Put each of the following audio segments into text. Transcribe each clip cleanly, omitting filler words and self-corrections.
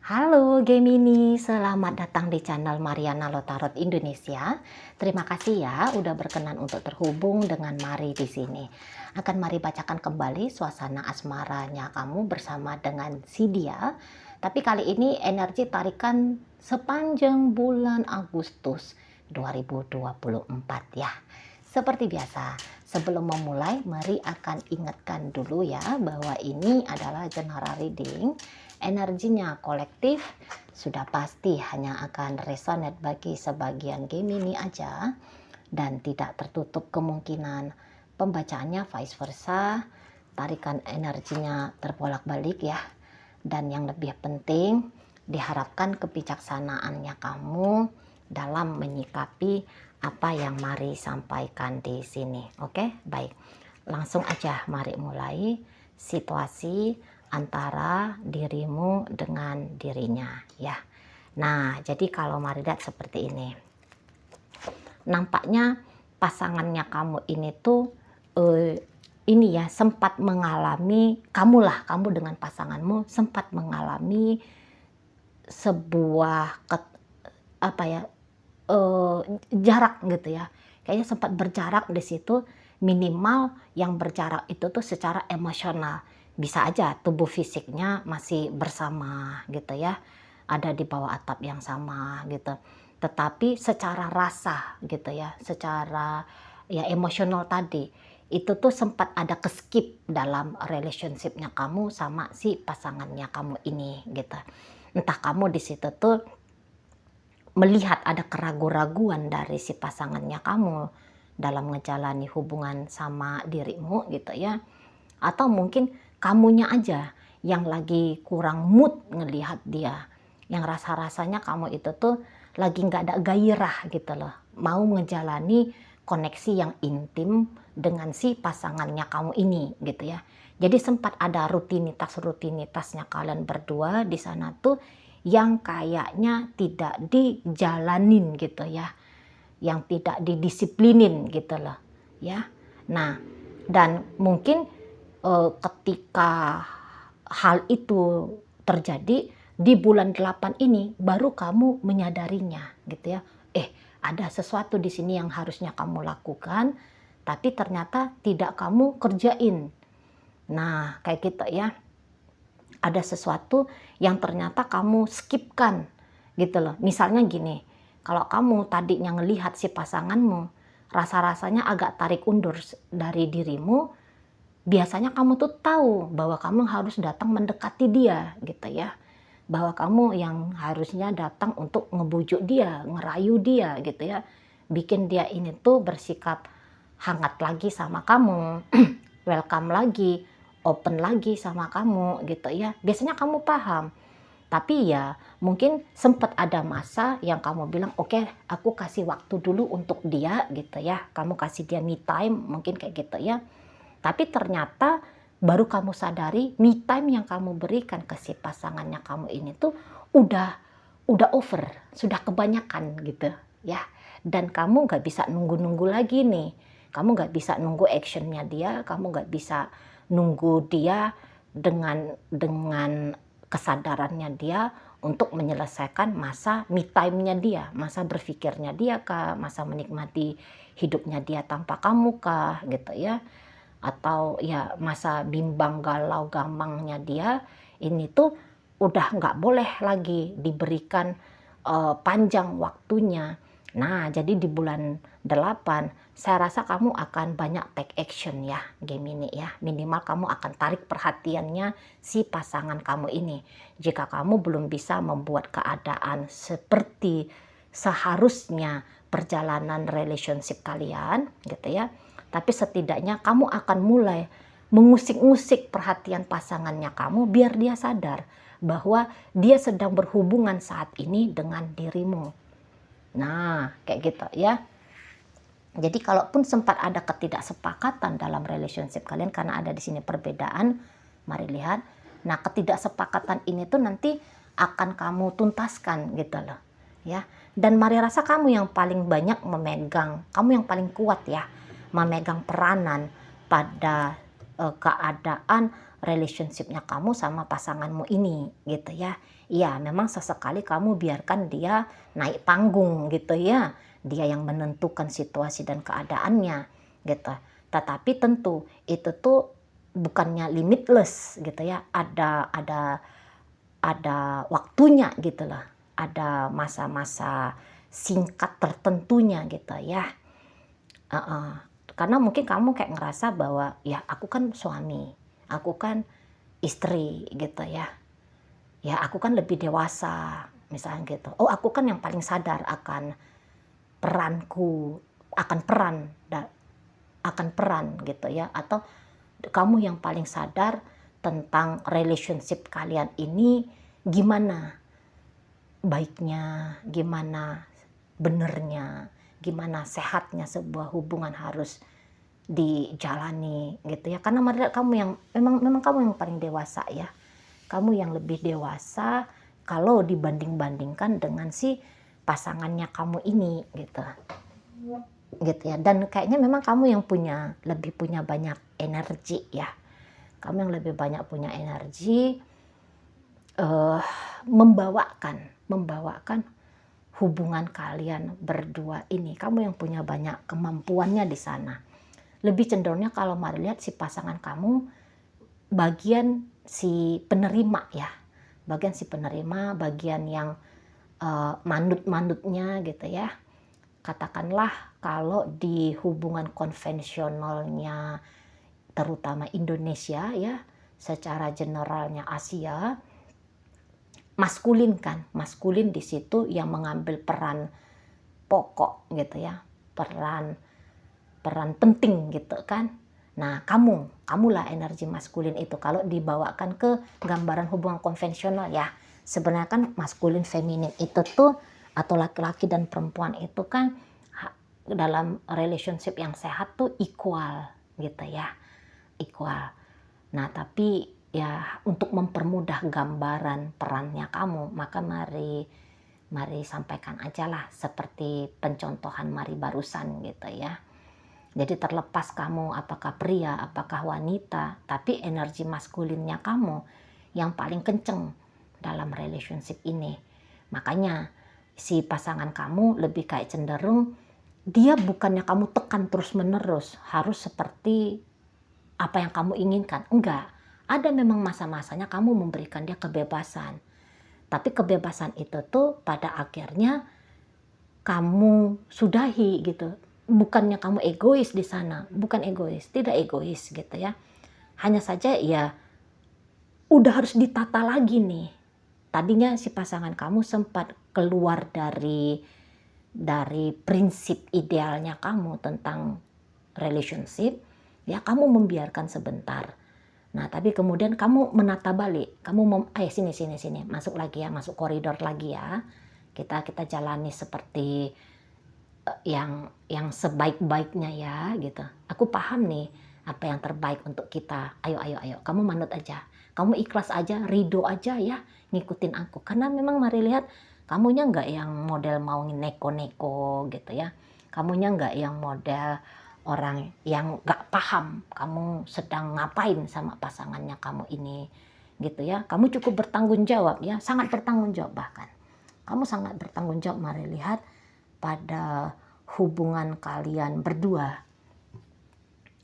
Halo Gemini, selamat datang di channel Mariana Lotarot Indonesia. Terima kasih ya udah berkenan untuk terhubung dengan Mari di sini. Akan Mari bacakan kembali suasana asmaranya kamu bersama dengan si dia. Tapi kali ini energi tarikan sepanjang bulan Agustus 2024 ya. Seperti biasa, sebelum memulai, Mari akan ingatkan dulu ya bahwa ini adalah general reading. Energinya kolektif, sudah pasti hanya akan resonate bagi sebagian Gemini aja, dan tidak tertutup kemungkinan pembacaannya vice versa, tarikan energinya terbolak-balik ya. Dan yang lebih penting, diharapkan kebijaksanaannya kamu dalam menyikapi apa yang Mari sampaikan di sini. Oke, baik. Langsung aja Mari mulai situasi antara dirimu dengan dirinya ya. Nah, jadi kalau Mari lihat seperti ini. Nampaknya pasangannya kamu ini tuh ini ya sempat mengalami, kamu dengan pasanganmu sempat mengalami sebuah jarak gitu ya. Kayaknya sempat berjarak di situ, minimal yang berjarak itu tuh secara emosional. Bisa aja tubuh fisiknya masih bersama gitu ya, ada di bawah atap yang sama gitu. Tetapi secara rasa gitu ya, secara ya emosional tadi, itu tuh sempat ada keskip dalam relationship-nya kamu sama si pasangannya kamu ini gitu. Entah kamu di situ tuh melihat ada keraguan-raguan dari si pasangannya kamu dalam menjalani hubungan sama dirimu gitu ya. Atau mungkin kamunya aja yang lagi kurang mood ngelihat dia. Yang rasa-rasanya kamu itu tuh lagi nggak ada gairah gitu loh. Mau ngejalani koneksi yang intim dengan si pasangannya kamu ini gitu ya. Jadi sempat ada rutinitasnya kalian berdua di sana tuh yang kayaknya tidak dijalanin gitu ya. Yang tidak didisiplinin gitu loh ya. Nah, dan mungkin ketika hal itu terjadi di bulan 8 ini baru kamu menyadarinya gitu ya. Ada sesuatu di sini yang harusnya kamu lakukan tapi ternyata tidak kamu kerjain. Nah, kayak gitu ya. Ada sesuatu yang ternyata kamu skipkan gitu loh. Misalnya gini, kalau kamu tadinya ngelihat si pasanganmu, rasa-rasanya agak tarik undur dari dirimu, biasanya kamu tuh tahu bahwa kamu harus datang mendekati dia gitu ya. Bahwa kamu yang harusnya datang untuk ngebujuk dia, ngerayu dia gitu ya. Bikin dia ini tuh bersikap hangat lagi sama kamu, welcome lagi, open lagi sama kamu gitu ya. Biasanya kamu paham. Tapi ya mungkin sempat ada masa yang kamu bilang, oke, aku kasih waktu dulu untuk dia gitu ya. Kamu kasih dia me time mungkin kayak gitu ya. Tapi ternyata baru kamu sadari me time yang kamu berikan ke si pasangannya kamu ini tuh udah over, sudah kebanyakan gitu ya. Dan kamu nggak bisa nunggu-nunggu lagi nih. Kamu nggak bisa nunggu actionnya dia, kamu nggak bisa nunggu dia dengan kesadarannya dia untuk menyelesaikan masa me time-nya dia, masa berpikirnya dia kah, masa menikmati hidupnya dia tanpa kamu kah gitu ya. Atau ya masa bimbang galau gamangnya dia ini tuh udah nggak boleh lagi diberikan panjang waktunya. Nah, jadi di bulan 8 saya rasa kamu akan banyak take action ya Gemini ya. Minimal kamu akan tarik perhatiannya si pasangan kamu ini. Jika kamu belum bisa membuat keadaan seperti seharusnya perjalanan relationship kalian gitu ya. Tapi setidaknya kamu akan mulai mengusik-ngusik perhatian pasangannya kamu biar dia sadar bahwa dia sedang berhubungan saat ini dengan dirimu. Nah, kayak gitu ya. Jadi kalaupun sempat ada ketidaksepakatan dalam relationship kalian karena ada di sini perbedaan, mari lihat. Nah, ketidaksepakatan ini tuh nanti akan kamu tuntaskan gitu loh, ya. Dan mari rasa kamu yang paling banyak memegang, kamu yang paling kuat ya, memegang peranan pada keadaan relationship-nya kamu sama pasanganmu ini gitu ya. Iya, memang sesekali kamu biarkan dia naik panggung gitu ya. Dia yang menentukan situasi dan keadaannya gitu. Tetapi tentu itu tuh bukannya limitless gitu ya. Ada waktunya gitu loh. Ada masa-masa singkat tertentunya gitu ya. Karena mungkin kamu kayak ngerasa bahwa ya aku kan suami, aku kan istri gitu ya. Ya aku kan lebih dewasa misalnya gitu. Oh aku kan yang paling sadar akan peranku, akan peran gitu ya. Atau kamu yang paling sadar tentang relationship kalian ini gimana baiknya, gimana benernya, gimana sehatnya sebuah hubungan harus dijalani gitu ya. Karena kamu yang memang kamu yang paling dewasa ya. Kamu yang lebih dewasa kalau dibanding-bandingkan dengan si pasangannya kamu ini gitu. Gitu ya. Dan kayaknya memang kamu yang lebih punya banyak energi ya. Kamu yang lebih banyak punya energi membawakan hubungan kalian berdua ini. Kamu yang punya banyak kemampuannya di sana. Lebih cenderungnya kalau Mari lihat si pasangan kamu bagian si penerima ya. Bagian si penerima, bagian yang manut-manutnya gitu ya. Katakanlah kalau di hubungan konvensionalnya terutama Indonesia ya, secara generalnya Asia, maskulin kan, maskulin di situ yang mengambil peran pokok gitu ya, peran penting gitu kan. Nah kamulah energi maskulin itu kalau dibawakan ke gambaran hubungan konvensional ya. Sebenarnya kan maskulin feminin itu tuh atau laki-laki dan perempuan itu kan dalam relationship yang sehat tuh equal gitu ya, equal. Nah tapi ya untuk mempermudah gambaran perannya kamu, maka mari sampaikan aja lah seperti pencontohan Mari barusan gitu ya. Jadi terlepas kamu apakah pria, apakah wanita, tapi energi maskulinnya kamu yang paling kenceng dalam relationship ini. Makanya si pasangan kamu lebih kayak cenderung dia bukannya kamu tekan terus-menerus harus seperti apa yang kamu inginkan. Enggak. Ada memang masa-masanya kamu memberikan dia kebebasan. Tapi kebebasan itu tuh pada akhirnya kamu sudahi gitu. Bukannya kamu egois di sana, bukan egois, tidak egois gitu ya. Hanya saja ya udah harus ditata lagi nih. Tadinya si pasangan kamu sempat keluar dari prinsip idealnya kamu tentang relationship, ya kamu membiarkan sebentar. Nah, tapi kemudian kamu menata balik, kamu sini, masuk lagi ya, masuk koridor lagi ya. Kita jalani seperti yang sebaik-baiknya ya gitu. Aku paham nih apa yang terbaik untuk kita. Ayo, kamu manut aja. Kamu ikhlas aja, ridho aja ya, ngikutin aku. Karena memang Mari lihat kamunya nggak yang model mau neko-neko gitu ya. Kamunya nggak yang model orang yang nggak paham kamu sedang ngapain sama pasangannya kamu ini gitu ya. Kamu cukup bertanggung jawab ya, sangat bertanggung jawab bahkan. Kamu sangat bertanggung jawab Mari lihat pada hubungan kalian berdua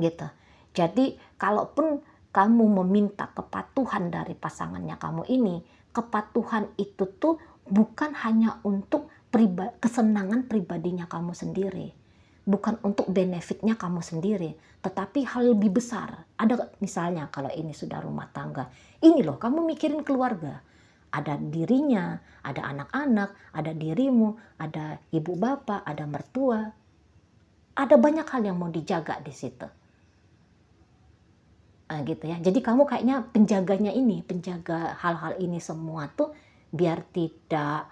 gitu. Jadi kalaupun kamu meminta kepatuhan dari pasangannya kamu ini, kepatuhan itu tuh bukan hanya untuk kesenangan pribadinya kamu sendiri, bukan untuk benefitnya kamu sendiri, tetapi hal lebih besar. Ada misalnya kalau ini sudah rumah tangga, ini loh kamu mikirin keluarga. Ada dirinya, ada anak-anak, ada dirimu, ada ibu bapak, ada mertua. Ada banyak hal yang mau dijaga di situ. Gitu ya. Jadi kamu kayaknya penjaganya ini, penjaga hal-hal ini semua tuh biar tidak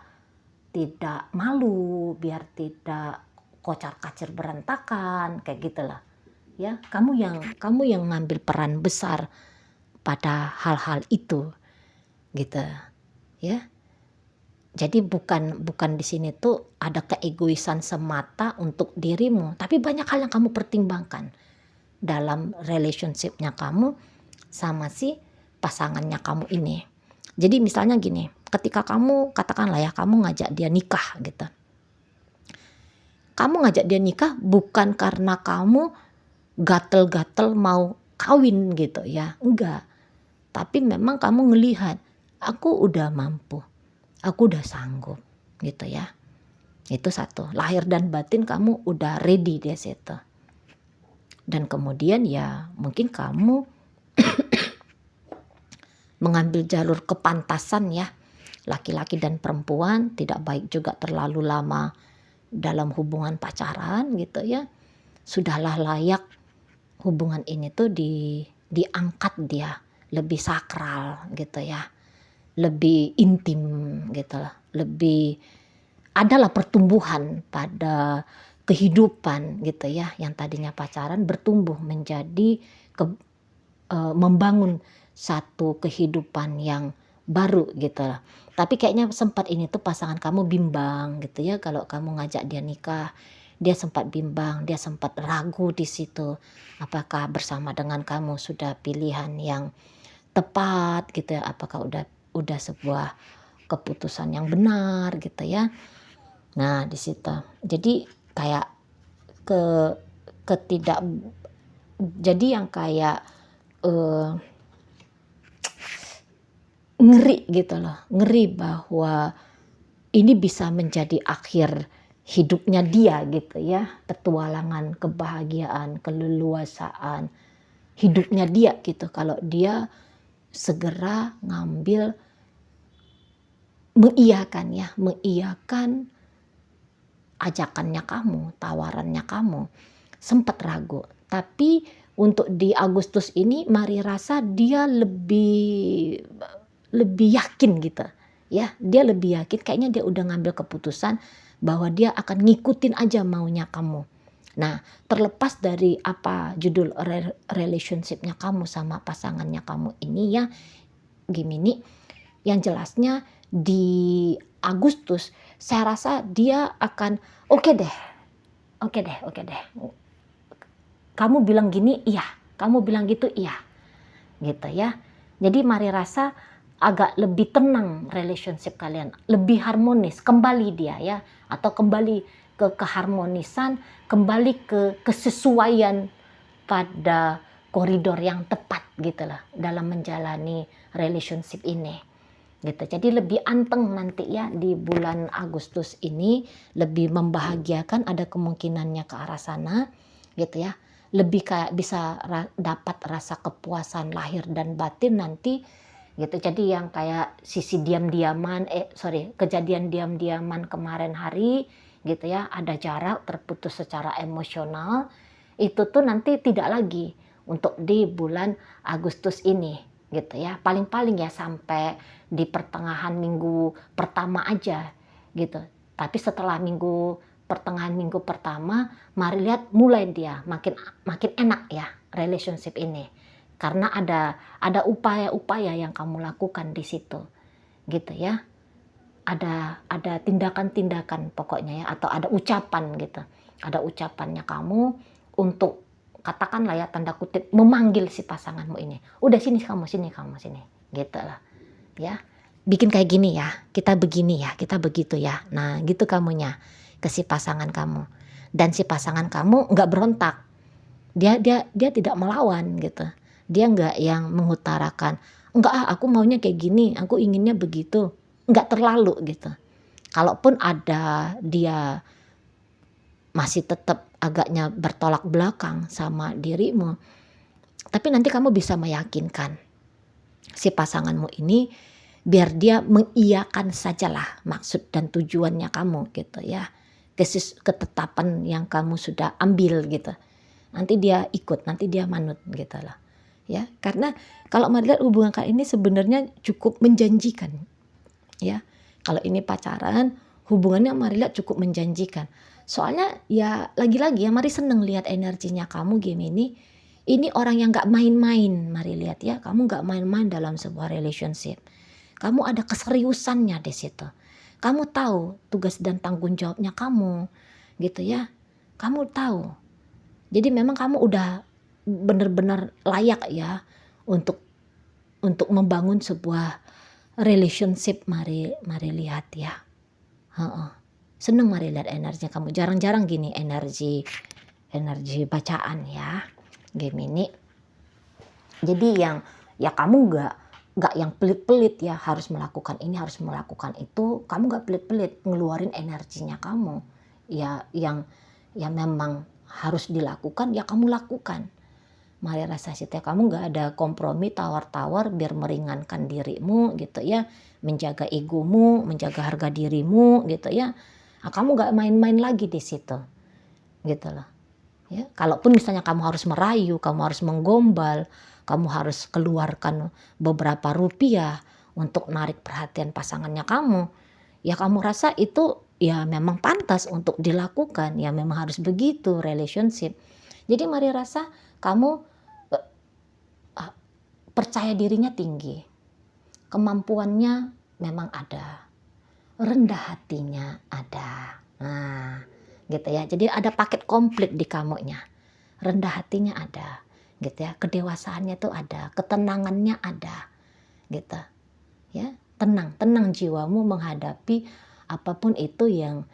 malu, biar tidak kocar-kacir berantakan, kayak gitulah. Ya, kamu yang ngambil peran besar pada hal-hal itu. Gitu. Ya. Jadi bukan di sini tuh ada keegoisan semata untuk dirimu, tapi banyak hal yang kamu pertimbangkan dalam relationship-nya kamu sama si pasangannya kamu ini. Jadi misalnya gini, ketika kamu katakanlah ya kamu ngajak dia nikah gitu. Kamu ngajak dia nikah bukan karena kamu gatel-gatel mau kawin gitu ya, enggak. Tapi memang kamu ngelihat, aku udah mampu, aku udah sanggup gitu ya. Itu satu, lahir dan batin kamu udah ready di situ. Dan kemudian ya mungkin kamu mengambil jalur kepantasan ya. Laki-laki dan perempuan tidak baik juga terlalu lama dalam hubungan pacaran gitu ya. Sudahlah layak hubungan ini tuh diangkat dia lebih sakral gitu ya, lebih intim gitu lah, lebih adalah pertumbuhan pada kehidupan gitu ya, yang tadinya pacaran bertumbuh menjadi membangun satu kehidupan yang baru gitu lah. Tapi kayaknya sempat ini tuh pasangan kamu bimbang gitu ya, kalau kamu ngajak dia nikah, dia sempat bimbang, dia sempat ragu di situ. Apakah bersama dengan kamu sudah pilihan yang tepat gitu ya, apakah udah sebuah keputusan yang benar gitu ya. Nah, di situ. Jadi kayak ke ketidak jadi yang kayak ngeri gitu loh, ngeri bahwa ini bisa menjadi akhir hidupnya dia gitu ya, petualangan, kebahagiaan, keleluasaan hidupnya dia gitu, kalau dia segera ngambil mengiyakan ajakannya kamu, tawarannya kamu. Sempat ragu, tapi untuk di Agustus ini Mari rasa dia lebih yakin gitu ya, dia lebih yakin, kayaknya dia udah ngambil keputusan bahwa dia akan ngikutin aja maunya kamu. Nah, terlepas dari apa judul relationshipnya kamu sama pasangannya kamu ini ya Gemini, yang jelasnya di Agustus saya rasa dia akan oke deh, kamu bilang gini iya, kamu bilang gitu iya gitu ya. Jadi Mari rasa agak lebih tenang relationship kalian, lebih harmonis kembali dia ya, atau kembali ke keharmonisan, kembali ke kesesuaian pada koridor yang tepat gitu lah dalam menjalani relationship ini gitu. Jadi lebih anteng nanti ya di bulan Agustus ini, lebih membahagiakan, ada kemungkinannya ke arah sana gitu ya, lebih kayak bisa dapat rasa kepuasan lahir dan batin nanti gitu. Jadi yang kayak sisi kejadian diam-diaman kemarin hari gitu ya, ada jarak, terputus secara emosional, itu tuh nanti tidak lagi untuk di bulan Agustus ini gitu ya. Paling-paling ya sampai di pertengahan minggu pertama aja gitu. Tapi setelah pertengahan minggu pertama, Mari lihat mulai dia makin enak ya relationship ini. Karena ada upaya-upaya yang kamu lakukan di situ gitu ya. Ada tindakan-tindakan pokoknya ya, atau ada ucapan gitu. Ada ucapannya kamu untuk katakanlah ya tanda kutip memanggil si pasanganmu ini. Udah sini kamu sini gitu lah ya. Bikin kayak gini ya, kita begini ya, kita begitu ya. Nah gitu kamunya ke si pasangan kamu. Dan si pasangan kamu nggak berontak. Dia tidak melawan gitu. Dia nggak yang mengutarakan, enggak aku maunya kayak gini, aku inginnya begitu. Enggak terlalu gitu. Kalaupun ada dia masih tetap agaknya bertolak belakang sama dirimu, tapi nanti kamu bisa meyakinkan si pasanganmu ini biar dia mengiyakan sajalah maksud dan tujuannya kamu gitu ya, ketetapan yang kamu sudah ambil gitu. Nanti dia ikut, nanti dia manut gitu lah ya. Karena kalau melihat hubungan kalian ini sebenarnya cukup menjanjikan ya. Kalau ini pacaran, hubungannya Mari lihat cukup menjanjikan. Soalnya ya lagi-lagi ya Mari seneng lihat energinya kamu Gemini. Ini orang yang gak main-main, Mari lihat ya. Kamu gak main-main dalam sebuah relationship. Kamu ada keseriusannya di situ. Kamu tahu tugas dan tanggung jawabnya kamu gitu ya. Kamu tahu. Jadi memang kamu udah benar-benar layak ya untuk untuk membangun sebuah relationship. Mari lihat ya. Seneng mari lihat energinya kamu. Jarang-jarang gini energi bacaan ya, Gemini. Jadi yang ya kamu nggak yang pelit-pelit ya, harus melakukan ini, harus melakukan itu. Kamu nggak pelit-pelit ngeluarin energinya kamu. Ya yang memang harus dilakukan ya kamu lakukan. Mari rasa situ ya, kamu nggak ada kompromi tawar-tawar biar meringankan dirimu gitu ya, menjaga egomu, menjaga harga dirimu gitu ya. Nah, kamu nggak main-main lagi di situ, gitu loh. Ya, kalaupun misalnya kamu harus merayu, kamu harus menggombal, kamu harus keluarkan beberapa rupiah untuk narik perhatian pasangannya kamu, ya kamu rasa itu ya memang pantas untuk dilakukan, ya memang harus begitu relationship. Jadi mari rasa kamu percaya dirinya tinggi, kemampuannya memang ada, rendah hatinya ada. Nah, gitu ya. Jadi ada paket komplit di kamunya. Rendah hatinya ada, gitu ya. Kedewasaannya tuh ada, ketenangannya ada, gitu. Ya, tenang jiwamu menghadapi apapun itu yang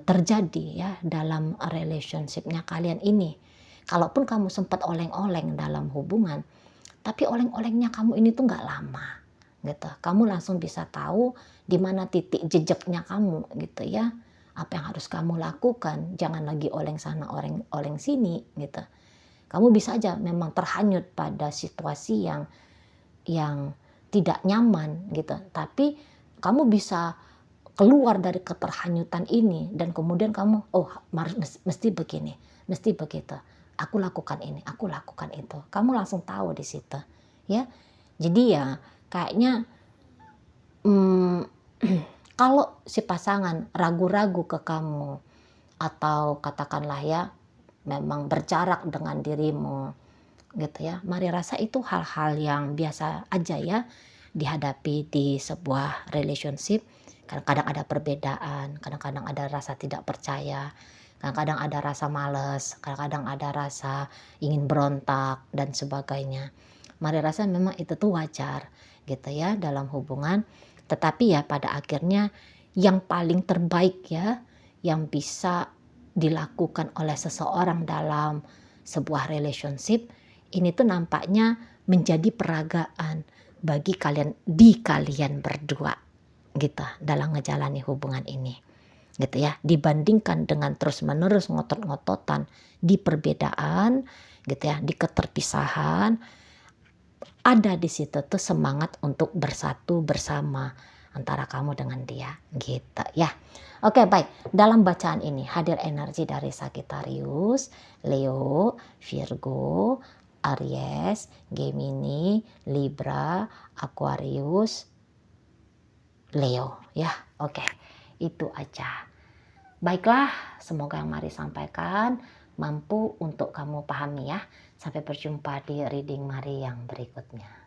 terjadi ya dalam relationship-nya kalian ini. Kalaupun kamu sempat oleng-oleng dalam hubungan, tapi oleng-olengnya kamu ini tuh nggak lama, gitu. Kamu langsung bisa tahu di mana titik jejaknya kamu, gitu ya. Apa yang harus kamu lakukan? Jangan lagi oleng sana, oleng sini, gitu. Kamu bisa aja memang terhanyut pada situasi yang tidak nyaman, gitu. Tapi kamu bisa keluar dari keterhanyutan ini dan kemudian kamu, oh mesti begini, mesti begitu. Aku lakukan ini, aku lakukan itu. Kamu langsung tahu di situ, ya. Jadi ya kayaknya kalau si pasangan ragu-ragu ke kamu atau katakanlah ya memang berjarak dengan dirimu, gitu ya. Mari rasa itu hal-hal yang biasa aja ya dihadapi di sebuah relationship. Kadang-kadang ada perbedaan, kadang-kadang ada rasa tidak percaya, kadang-kadang ada rasa malas, kadang-kadang ada rasa ingin berontak dan sebagainya. Mari rasa memang itu tuh wajar gitu ya dalam hubungan. Tetapi ya pada akhirnya yang paling terbaik ya yang bisa dilakukan oleh seseorang dalam sebuah relationship ini tuh nampaknya menjadi peragaan bagi kalian berdua gitu dalam ngejalani hubungan ini gitu ya, dibandingkan dengan terus-menerus ngotot-ngototan di perbedaan gitu ya, di keterpisahan. Ada di situ tuh semangat untuk bersatu bersama antara kamu dengan dia gitu ya. Oke, baik. Dalam bacaan ini hadir energi dari Sagittarius, Leo, Virgo, Aries, Gemini, Libra, Aquarius, Leo ya. Oke, itu aja. Baiklah, semoga yang Mari sampaikan mampu untuk kamu pahami ya. Sampai berjumpa di reading Mari yang berikutnya.